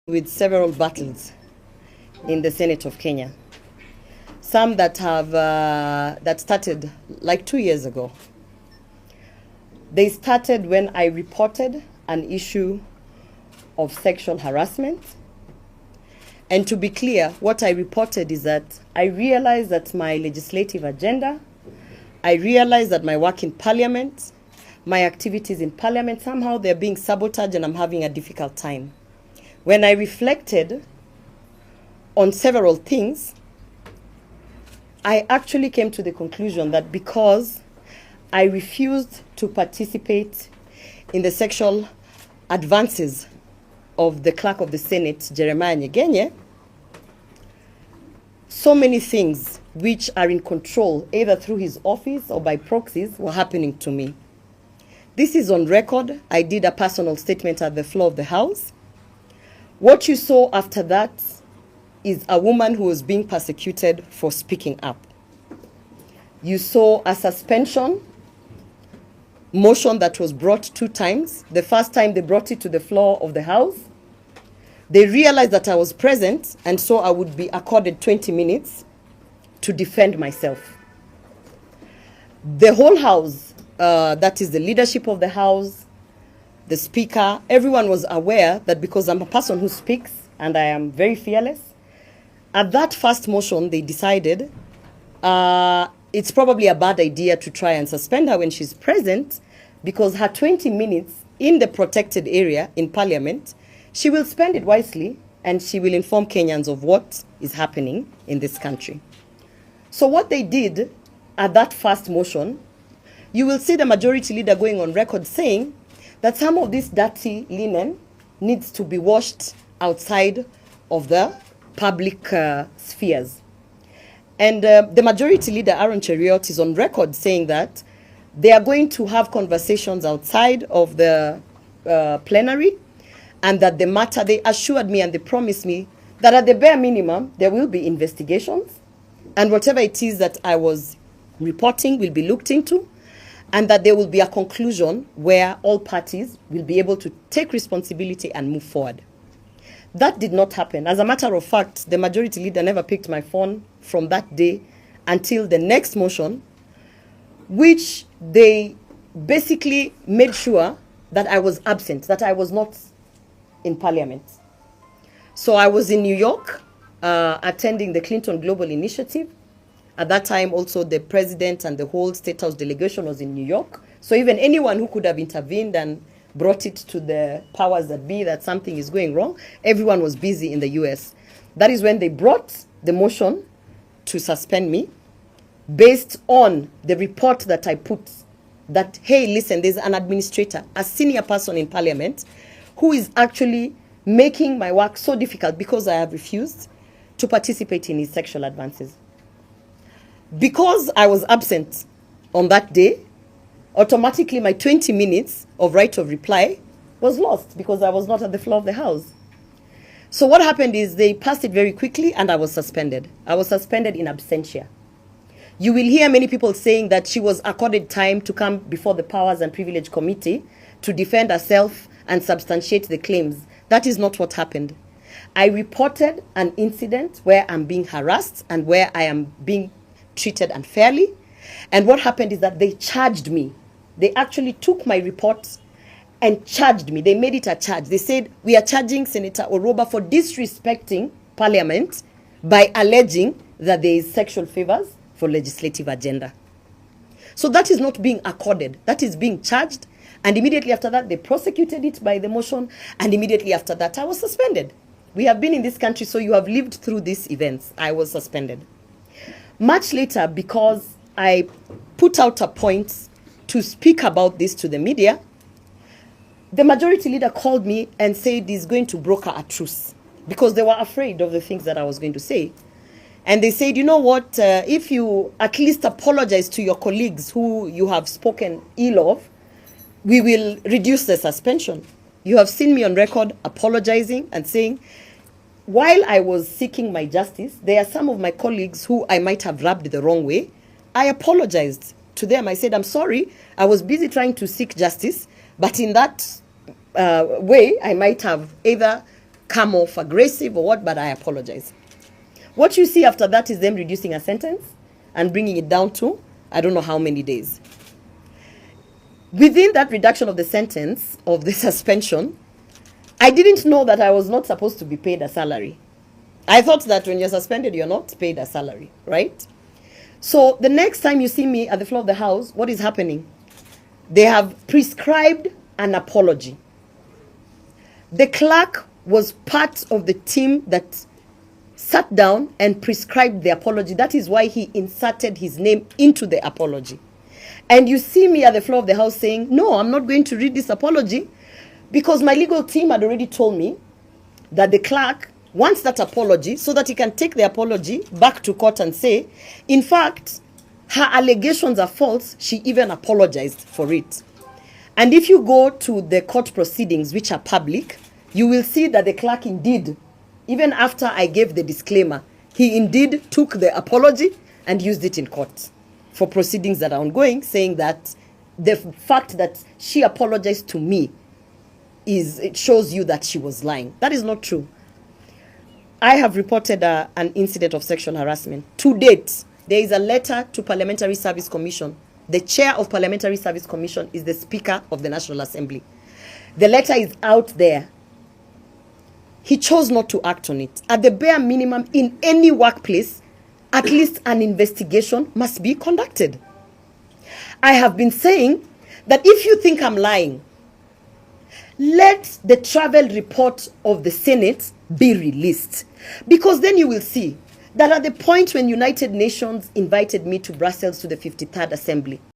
with several battles in the Senate of Kenya. Some that have that started like 2 years ago. They started when I reported an issue of sexual harassment. And to be clear, what I reported is that I realized that my legislative agenda, I realized that my work in parliament, my activities in parliament, somehow they're being sabotaged and I'm having a difficult time. When I reflected on several things, I actually came to the conclusion that because I refused to participate in the sexual advances of the clerk of the Senate, Jeremiah Nyegenye, so many things which are in control, either through his office or by proxies, were happening to me. This is on record. I did a personal statement at the floor of the House. What you saw after that is a woman who was being persecuted for speaking up. You saw a suspension motion that was brought 2 times. The first time they brought it to the floor of the House, they realized that I was present, and so I would be accorded 20 minutes to defend myself. The whole House, that is the leadership of the House, the Speaker, everyone was aware that because I'm a person who speaks and I am very fearless, at that first motion they decided it's probably a bad idea to try and suspend her when she's present, because her 20 minutes in the protected area in Parliament, she will spend it wisely and she will inform Kenyans of what is happening in this country. So what they did at that first motion, you will see the majority leader going on record saying that some of this dirty linen needs to be washed outside of the public spheres. And the majority leader, Aaron Cheriot, is on record saying that they are going to have conversations outside of the plenary, and that the matter, they assured me and they promised me that at the bare minimum, there will be investigations, and whatever it is that I was reporting will be looked into, and that there will be a conclusion where all parties will be able to take responsibility and move forward. That did not happen. As a matter of fact, the majority leader never picked my phone from that day until the next motion, which they basically made sure that I was absent, that I was not in Parliament. So I was in New York attending the Clinton Global Initiative. At that time, also the president and the whole State House delegation was in New York. So even anyone who could have intervened and brought it to the powers that be that something is going wrong, everyone was busy in the US. That is when they brought the motion to suspend me based on the report that I put that, hey, listen, there's an administrator, a senior person in Parliament, who is actually making my work so difficult because I have refused to participate in his sexual advances. Because I was absent on that day, automatically my 20 minutes of right of reply was lost because I was not at the floor of the House. So what happened is they passed it very quickly and I was suspended. I was suspended in absentia. You will hear many people saying that she was accorded time to come before the Powers and Privilege Committee to defend herself and substantiate the claims. That is not what happened. I reported an incident where I'm being harassed and where I am being treated unfairly. And what happened is that they charged me. They actually took my report and charged me. They made it a charge. They said, we are charging Senator Orwaba for disrespecting Parliament by alleging that there is sexual favors for legislative agenda. So that is not being accorded. That is being charged. And immediately after that, they prosecuted it by the motion. And immediately after that, I was suspended. We have been in this country, so you have lived through these events. I was suspended. Much later, because I put out a point to speak about this to the media, the majority leader called me and said he's going to broker a truce because they were afraid of the things that I was going to say. And they said, you know what, if you at least apologize to your colleagues who you have spoken ill of, we will reduce the suspension. You have seen me on record apologizing and saying, while I was seeking my justice, there are some of my colleagues who I might have rubbed the wrong way. I apologized to them. I said, I'm sorry, I was busy trying to seek justice, but in that way, I might have either come off aggressive or what, but I apologize. What you see after that is them reducing a sentence and bringing it down to, I don't know how many days. Within that reduction of the sentence, of the suspension, I didn't know that I was not supposed to be paid a salary. I thought that when you're suspended, you're not paid a salary, right? So the next time you see me at the floor of the House, what is happening? They have prescribed an apology. The clerk was part of the team that sat down and prescribed the apology. That is why he inserted his name into the apology. And you see me at the floor of the House saying, no, I'm not going to read this apology, because my legal team had already told me that the clerk wants that apology so that he can take the apology back to court and say, in fact, her allegations are false. She even apologized for it. And if you go to the court proceedings, which are public, you will see that the clerk indeed, even after I gave the disclaimer, he indeed took the apology and used it in court for proceedings that are ongoing, saying that the fact that she apologized to me it shows you that she was lying. That is not true. I have reported an incident of sexual harassment. To date, there is a letter to Parliamentary Service Commission. The chair of Parliamentary Service Commission is the Speaker of the National Assembly. The letter is out there. He chose not to act on it. At the bare minimum, in any workplace, at least an investigation must be conducted. I have been saying that if you think I'm lying, let the travel report of the Senate be released, because then you will see that at the point when United Nations invited me to Brussels to the 53rd Assembly,